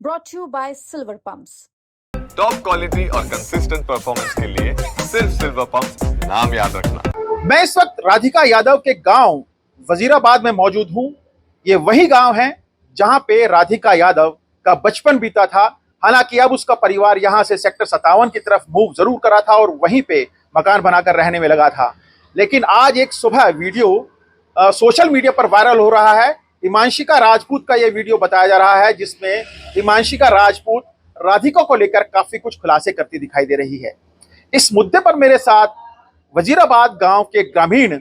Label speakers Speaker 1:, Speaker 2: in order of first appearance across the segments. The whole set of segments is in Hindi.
Speaker 1: brought to you by Silver Pumps.
Speaker 2: Top quality और कंसिस्टेंट परफॉर्मेंस के लिए सिर्फ सिल्वर पंप्स नाम याद रखना।
Speaker 3: मैं इस वक्त राधिका यादव के गांव वजीराबाद में मौजूद हूं। ये वही गांव है जहां पे राधिका यादव का बचपन बीता था। हालांकि अब उसका परिवार यहां से सेक्टर 57 की तरफ मूव जरूर करा था और वहीं पे मकान बनाकर रहने में लगा था। लेकिन आज एक सुबह वीडियो सोशल मीडिया पर वायरल हो रहा है। हिमांशिका राजपूत का यह वीडियो बताया जा रहा है जिसमें हिमांशिका राजपूत राधिका को लेकर काफी कुछ खुलासे करती दिखाई दे रही है। इस मुद्दे पर मेरे साथ वजीराबाद गांव के ग्रामीण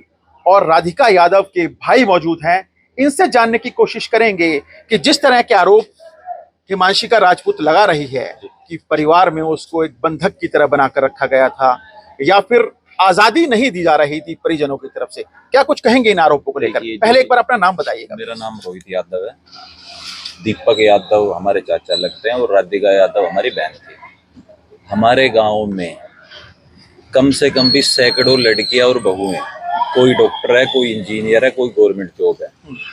Speaker 3: और राधिका यादव के भाई मौजूद हैं। इनसे जानने की कोशिश करेंगे कि जिस तरह के आरोप हिमांशिका राजपूत लगा रही है कि परिवार में उसको एक बंधक की तरह बनाकर रखा गया था या फिर आजादी नहीं दी जा रही थी परिजनों की तरफ से, क्या कुछ कहेंगे इन आरोपों को लेकर? पहले एक बार अपना नाम बताइएगा।
Speaker 4: मेरा नाम रोहित यादव है। दीपक यादव हमारे चाचा लगते हैं और राधिका यादव हमारी बहन थी। हमारे गांव में कम से कम भी सैकड़ों लड़कियां और बहू हैं। कोई डॉक्टर है, कोई इंजीनियर है, कोई गवर्नमेंट जॉब है।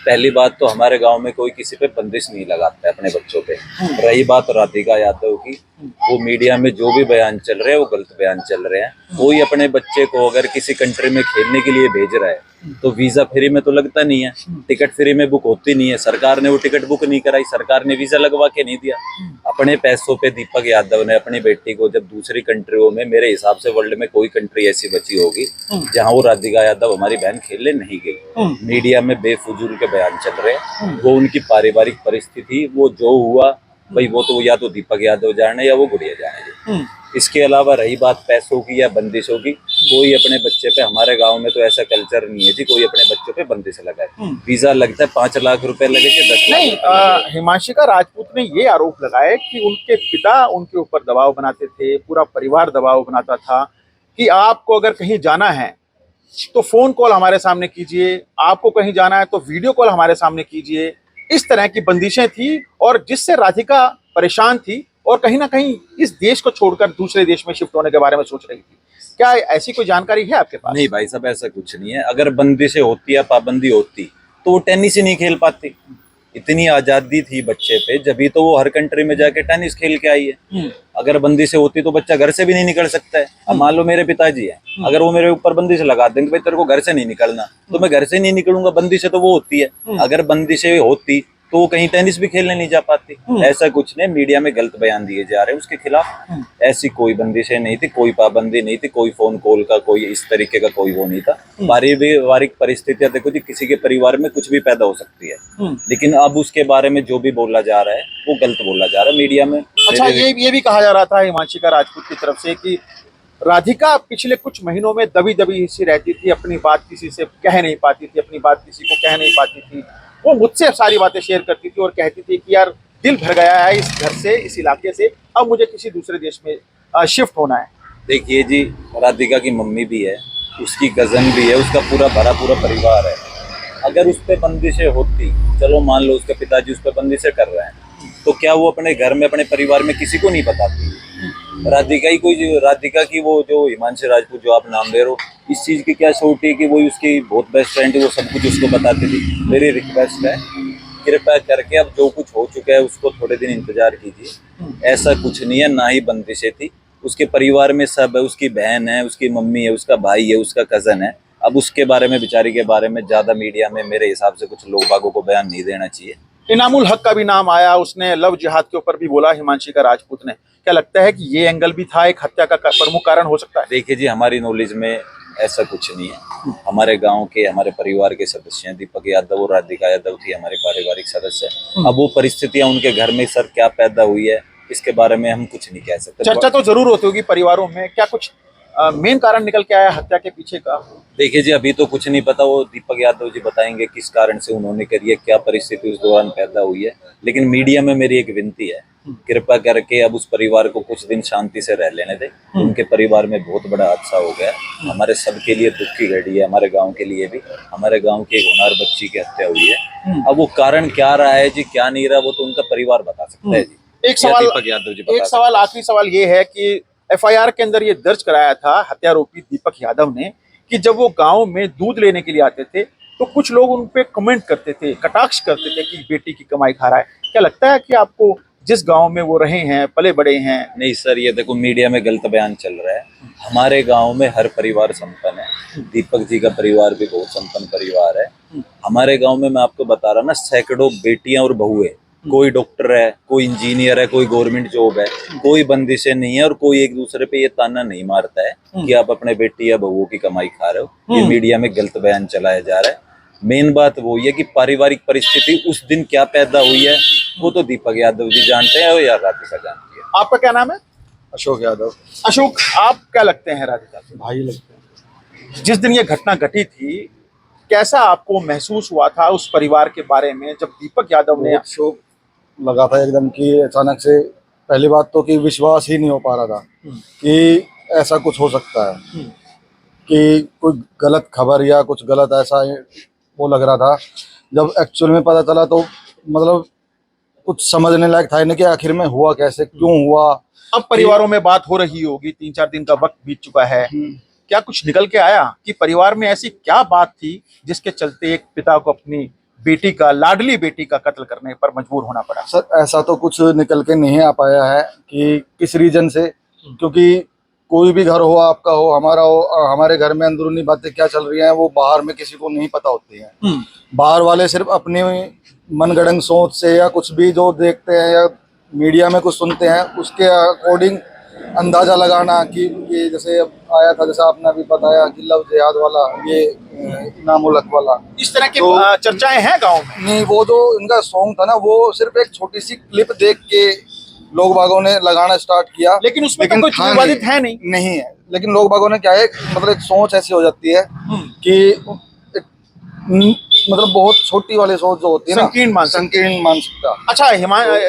Speaker 4: पहली बात तो हमारे गांव में कोई किसी पे बंदिश नहीं लगाता है अपने बच्चों पे। रही बात राधिका यादव की, वो मीडिया में जो भी बयान चल रहे हैं वो गलत बयान चल रहे हैं। कोई अपने बच्चे को अगर किसी कंट्री में खेलने के लिए भेज रहा है तो वीजा फ्री में तो लगता नहीं है, टिकट फ्री में बुक होती नहीं है। सरकार ने वो टिकट बुक नहीं कराई, सरकार ने वीजा लगवा के नहीं दिया। अपने पैसों पे दीपक यादव ने अपनी बेटी को जब दूसरी कंट्रियों में, मेरे हिसाब से वर्ल्ड में कोई कंट्री ऐसी बची होगी जहां वो राधिका यादव हमारी बहन खेलने नहीं गई। मीडिया में बेफजूल के बयान चल रहे हैं। वो उनकी पारिवारिक परिस्थिति, वो जो हुआ भाई वो तो या तो दीपक यादव जाने या वो गुड़िया जाने। इसके अलावा रही बात पैसों की या बंदिशों की, कोई अपने बच्चे पे, हमारे गांव में तो ऐसा कल्चर नहीं है जी कोई अपने बच्चों पे बंदिश लगाए। वीजा लगता है 5 लाख रुपए लगे कि 10
Speaker 3: नहीं,
Speaker 4: लाख।
Speaker 3: हिमांशिका राजपूत ने ये आरोप लगाया कि उनके पिता उनके ऊपर दबाव बनाते थे, पूरा परिवार दबाव बनाता था कि आपको अगर कहीं जाना है तो फोन कॉल हमारे सामने कीजिए, आपको कहीं जाना है तो वीडियो कॉल हमारे सामने कीजिए। इस तरह की बंदिशें थी और जिससे राधिका परेशान थी और कहीं ना कहीं इस देश को छोड़कर दूसरे देश में शिफ्ट होने के बारे में सोच रही थी। क्या ऐसी कोई जानकारी है आपके पास?
Speaker 4: नहीं भाई साहब, ऐसा कुछ नहीं है। अगर बंदिशें होती या पाबंदी होती तो वो टेनिस ही नहीं खेल पाती। इतनी आजादी थी बच्चे पे, जब तो वो हर कंट्री में जाके टेनिस खेल के आई है। अगर बंदिशें होती तो बच्चा घर से भी नहीं निकल सकता है। अब मान लो मेरे पिताजी हैं, अगर वो मेरे ऊपर बंदिश लगा देंगे भाई तेरे को घर से नहीं निकलना, तो मैं घर से नहीं निकलूंगा। बंदिशें तो वो होती है। अगर बंदिशें होती तो वो कहीं टेनिस भी खेलने नहीं जा पाती। ऐसा कुछ नहीं, मीडिया में गलत बयान दिए जा रहे हैं उसके खिलाफ। ऐसी कोई बंदिशें नहीं थी, कोई पाबंदी नहीं थी, कोई फोन कॉल का कोई इस तरीके का कोई वो नहीं था। पारिवारिक परिस्थितियां देखो जी, किसी के परिवार में कुछ भी पैदा हो सकती है, लेकिन अब उसके बारे में जो भी बोला जा रहा है वो गलत बोला जा रहा है मीडिया में।
Speaker 3: अच्छा, ये भी कहा जा रहा था हिमांशिका राजपूत की तरफ से कि राधिका पिछले कुछ महीनों में दबी दबी सी रहती थी, अपनी बात किसी से कह नहीं पाती थी, अपनी बात किसी को कह नहीं पाती थी। वो मुझसे सारी बातें शेयर करती थी और कहती थी कि यार दिल भर गया है इस घर से, इस इलाके से, अब मुझे किसी दूसरे देश में शिफ्ट होना है।
Speaker 4: देखिए जी, राधिका की मम्मी भी है, उसकी कजन भी है, उसका पूरा परिवार है। अगर उस पर बंदिशें होती, चलो मान लो उसके पिताजी उस पर बंदिशें कर रहे हैं, तो क्या वो अपने घर में, अपने परिवार में किसी को नहीं बताती? राधिका की वो जो हिमांशी राजपूत जो आप नाम ले रहे हो, इस चीज की क्या शोर्टी है कि वो उसकी बहुत बेस्ट फ्रेंड है, वो सब कुछ उसको बताती थी। मेरी रिक्वेस्ट है, कृपया करके अब जो कुछ हो चुका है उसको थोड़े दिन इंतजार कीजिए। ऐसा कुछ नहीं है, ना ही बंदिशें थी। उसके परिवार में सब है, उसकी बहन है, उसकी मम्मी है, उसका भाई है, उसका कजन है। अब उसके बारे में, बेचारी के बारे में ज्यादा मीडिया में मेरे हिसाब से कुछ लोग बागों को बयान नहीं देना चाहिए।
Speaker 3: इनामुल हक का भी नाम आया, उसने लव जिहाद के ऊपर भी बोला हिमांशिका राजपूत ने। क्या लगता है कि ये एंगल भी था, एक हत्या का प्रमुख कारण हो सकता है?
Speaker 4: देखिए जी, हमारी नॉलेज में ऐसा कुछ नहीं है। हमारे गांव के, हमारे परिवार के सदस्य हैं, दीपक यादव और राधिका यादव थी हमारे पारिवारिक सदस्य। अब वो परिस्थितियां उनके घर में सर क्या पैदा हुई है इसके बारे में हम कुछ नहीं कह सकते।
Speaker 3: चर्चा तो जरूर होती होगी परिवारों में, क्या कुछ मेन कारण निकल के आया हत्या के पीछे का?
Speaker 4: देखिए जी, अभी तो कुछ नहीं पता, वो दीपक यादव जी बताएंगे किस कारण से उन्होंने करी है, क्या परिस्थिति उस दौरान पैदा हुई है। लेकिन मीडिया में मेरी एक विनती है, कृपया करके अब उस परिवार को कुछ दिन शांति से रह लेने दे। उनके परिवार में बहुत बड़ा हादसा हो गया, हमारे सबके लिए दुख की घड़ी है, हमारे गांव के लिए भी। हमारे गांव की एक होनहार बच्ची की हत्या हुई है। अब वो कारण क्या रहा है जी, क्या नहीं रहा, वो तो उनका परिवार बता सकता है जी।
Speaker 3: एक सवाल आखिरी सवाल ये है कि एफआईआर के अंदर ये दर्ज कराया था हत्यारोपी दीपक यादव ने कि जब वो गांव में दूध लेने के लिए आते थे तो कुछ लोग उन पे कमेंट करते थे, कटाक्ष करते थे कि बेटी की कमाई खा रहा है। क्या लगता है कि आपको जिस गांव में वो रहे हैं, पले बड़े हैं।
Speaker 4: नहीं सर, ये देखो मीडिया में गलत बयान चल रहा है। हमारे गांव में हर परिवार संपन्न है। दीपक जी का परिवार भी बहुत संपन्न परिवार है। हमारे गांव में मैं आपको बता रहा ना, सैकड़ों बेटियां और बहू है। कोई डॉक्टर है, कोई इंजीनियर है, कोई गवर्नमेंट जॉब है, कोई बंदिशें नहीं है, और कोई एक दूसरे पे ये ताना नहीं मारता है कि आप अपने बेटी या बहुओं की कमाई खा रहे हो। ये मीडिया में गलत बयान चलाया जा रहा है। मेन बात वो है कि पारिवारिक परिस्थिति उस दिन क्या पैदा हुई है वो तो दीपक यादव जी जानते हैं या राधिका जानती है।
Speaker 3: आपका क्या नाम है?
Speaker 5: अशोक यादव।
Speaker 3: अशोक, आप क्या लगते हैं राधिका के?
Speaker 5: भाई लगते हैं।
Speaker 3: जिस दिन ये घटना घटी थी, कैसा आपको महसूस हुआ था उस परिवार के बारे में जब दीपक यादव ने?
Speaker 5: बहुत शौक लगा था एकदम कि अचानक से, पहली बात तो कि विश्वास ही नहीं हो पा रहा था कि ऐसा कुछ हो सकता है, कि कोई गलत खबर या कुछ गलत ऐसा वो लग रहा था। जब एक्चुअल में पता चला तो मतलब कुछ समझने लायक था नहीं कि आखिर में हुआ कैसे, क्यों हुआ।
Speaker 3: अब परिवारों में बात हो रही होगी, 3-4 दिन का वक्त बीत चुका है, क्या कुछ निकल के आया कि परिवार में ऐसी क्या बात थी जिसके चलते एक पिता को अपनी बेटी का, लाडली बेटी का कत्ल करने पर मजबूर होना पड़ा?
Speaker 5: सर ऐसा तो कुछ निकल के नहीं आ पाया है कि किस रीजन से, क्योंकि कोई भी घर हो, आपका हो, हमारा हो, हमारे घर में अंदरूनी बातें क्या चल रही हैं वो बाहर में किसी को नहीं पता होती हैं। बाहर वाले सिर्फ अपनी मनगढ़ंत सोच से या कुछ भी जो देखते हैं या मीडिया में कुछ सुनते हैं उसके अकॉर्डिंग अंदाजा लगाना कि ये जैसे अब आया था, जैसा आपने अभी बताया कि लव जिहाद वाला, ये इनाम उल हक वाला,
Speaker 3: इस तरह की
Speaker 5: तो
Speaker 3: चर्चाएं हैं गांव में।
Speaker 5: नहीं, वो जो इनका सॉन्ग था ना, वो सिर्फ एक छोटी सी क्लिप देख के लोग बागों ने लगाना स्टार्ट किया,
Speaker 3: लेकिन उसमें तो कुछ विवादित है नहीं
Speaker 5: है। लेकिन लोग बागों ने क्या है, मतलब एक सोच ऐसी हो जाती है कि मतलब बहुत छोटी वाली सोच जो होती है ना, संकीर्ण मानसिकता।
Speaker 3: अच्छा,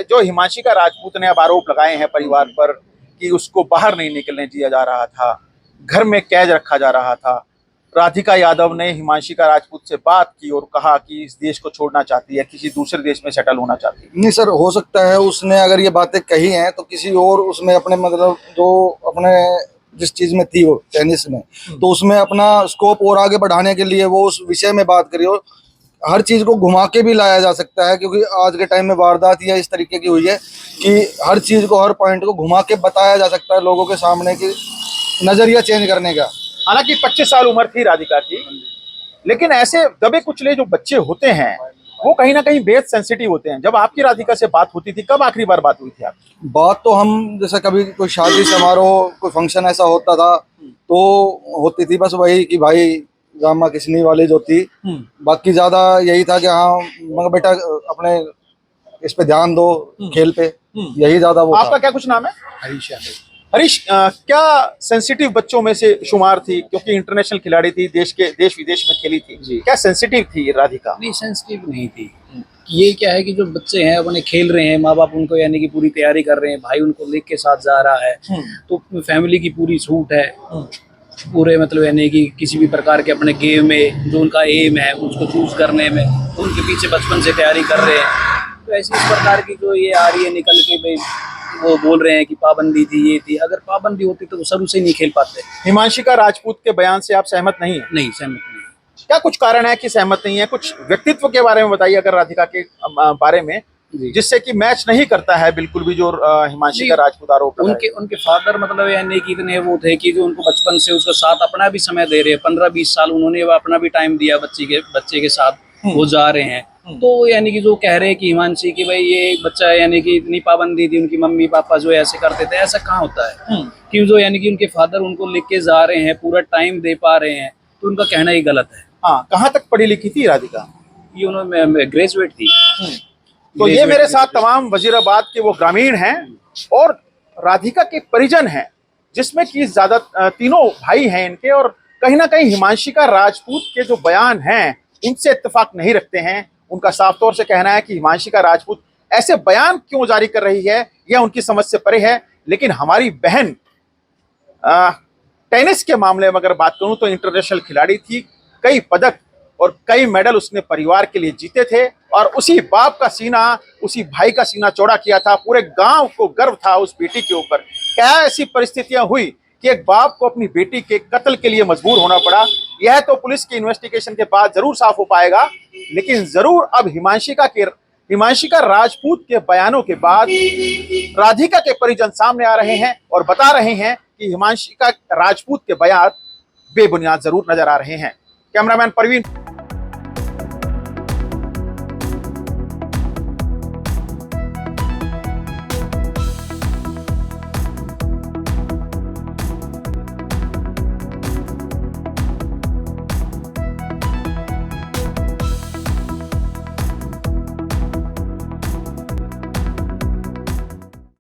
Speaker 3: जो हिमांशिका राजपूत ने अब आरोप लगाए हैं परिवार पर कि उसको बाहर नहीं निकलने दिया जा रहा था, घर में कैद रखा जा रहा था। राधिका यादव ने हिमांशिका राजपूत से बात की और कहा कि इस देश को छोड़ना चाहती है, किसी दूसरे देश में सेटल होना चाहती है।
Speaker 5: नहीं सर, हो सकता है उसने अगर ये बातें कही हैं तो किसी और उसमें अपने मतलब जो अपने जिस चीज में थी वो टेनिस में, तो उसमें अपना स्कोप और आगे बढ़ाने के लिए वो उस विषय में बात करी हो। हर चीज को घुमा के भी लाया जा सकता है, क्योंकि आज के टाइम में वारदात या इस तरीके की हुई है कि हर चीज को, हर पॉइंट को घुमा के बताया जा सकता है लोगों के सामने, की नजरिया चेंज करने का।
Speaker 3: हालांकि 25 साल उम्र थी राधिका की, लेकिन ऐसे दबे कुचले जो बच्चे होते हैं वो कहीं ना कहीं बेहद सेंसिटिव होते हैं। जब आपकी राधिका से बात होती थी, कब आखिरी बार बात हुई थी आपकी?
Speaker 5: बात तो हम जैसे कभी कोई शादी समारोह, कोई फंक्शन ऐसा होता था तो होती थी, बस वही कि भाई गामा किसनी वाली जो थी। बाकी ज्यादा यही था कि हाँ मगर बेटा अपने इस पे ध्यान दो, खेल पे, यही ज्यादा वो
Speaker 3: आपका
Speaker 5: था।
Speaker 3: क्या कुछ नाम है?
Speaker 5: हरीश।
Speaker 3: हरीश, क्या सेंसिटिव बच्चों में से शुमार थी? क्योंकि इंटरनेशनल खिलाड़ी थी, देश विदेश में खेली थी। क्या सेंसिटिव थी राधिका?
Speaker 6: नहीं, सेंसिटिव नहीं थी। ये क्या है कि जो बच्चे हैं अपने खेल रहे हैं, माँ बाप उनको यानी कि पूरी तैयारी कर रहे हैं, भाई उनको लेके साथ जा रहा है, तो फैमिली की पूरी छूट है पूरे, मतलब यानी कि किसी भी प्रकार के अपने गेम में जो उनका एम है उसको चूज करने में, तो उनके पीछे बचपन से तैयारी कर रहे हैं। तो ऐसी इस प्रकार की जो ये आ रही है निकल के, भाई वो बोल रहे हैं कि पाबंदी थी, ये थी। अगर पाबंदी होती तो वो शुरू से नहीं खेल पाते।
Speaker 3: हिमांशिका राजपूत के बयान से आप सहमत नहीं है?
Speaker 6: नहीं, सहमत नहीं।
Speaker 3: क्या कुछ कारण है कि सहमत नहीं है? कुछ व्यक्तित्व के बारे में बताइए अगर राधिका के बारे में, जिससे कि मैच नहीं करता है बिल्कुल भी जो हिमांशिका राजपूत आरोप
Speaker 6: उनके फादर मतलब यानी कि इतने वो थे कि जो उनको बचपन से उसके साथ अपना भी समय दे रहे हैं, 15-20 साल उन्होंने अपना भी टाइम दिया बच्चे के साथ, वो जा रहे हैं। तो यानी कि जो कह रहे हैं कि हिमांशी की भाई ये बच्चा यानी कि इतनी पाबंदी थी, उनकी मम्मी पापा जो ऐसे करते थे, ऐसा कहाँ होता है कि जो यानी कि उनके फादर उनको लेके जा रहे हैं, पूरा टाइम दे पा रहे हैं, तो उनका कहना ही गलत है।
Speaker 3: हाँ, कहाँ तक पढ़ी लिखी थी राधिका?
Speaker 6: ये उन्होंने ग्रेजुएट थी।
Speaker 3: तो ये मेरे साथ तमाम वजीराबाद के वो ग्रामीण हैं और राधिका के परिजन हैं, जिसमें कि ज्यादा तीनों भाई हैं इनके, और कहीं ना कहीं हिमांशिका राजपूत के जो बयान हैं उनसे इत्तेफाक नहीं रखते हैं। उनका साफ तौर से कहना है कि हिमांशिका राजपूत ऐसे बयान क्यों जारी कर रही है, यह उनकी समझ से परे है। लेकिन हमारी बहन टेनिस के मामले में अगर बात करूं तो इंटरनेशनल खिलाड़ी थी, कई पदक और कई मेडल उसने परिवार के लिए जीते थे, और उसी बाप का सीना, उसी भाई का सीना चौड़ा किया था। पूरे गांव को गर्व था उस बेटी के ऊपर। क्या ऐसी परिस्थितियां हुई कि एक बाप को अपनी बेटी के कत्ल के लिए मजबूर होना पड़ा? यह तो पुलिस की इन्वेस्टिगेशन के बाद जरूर साफ हो पाएगा, लेकिन जरूर अब हिमांशिका राजपूत के बयानों के बाद राधिका के परिजन सामने आ रहे हैं और बता रहे हैं कि हिमांशिका राजपूत के बयान बेबुनियाद जरूर नजर आ रहे हैं। कैमरामैन परवीन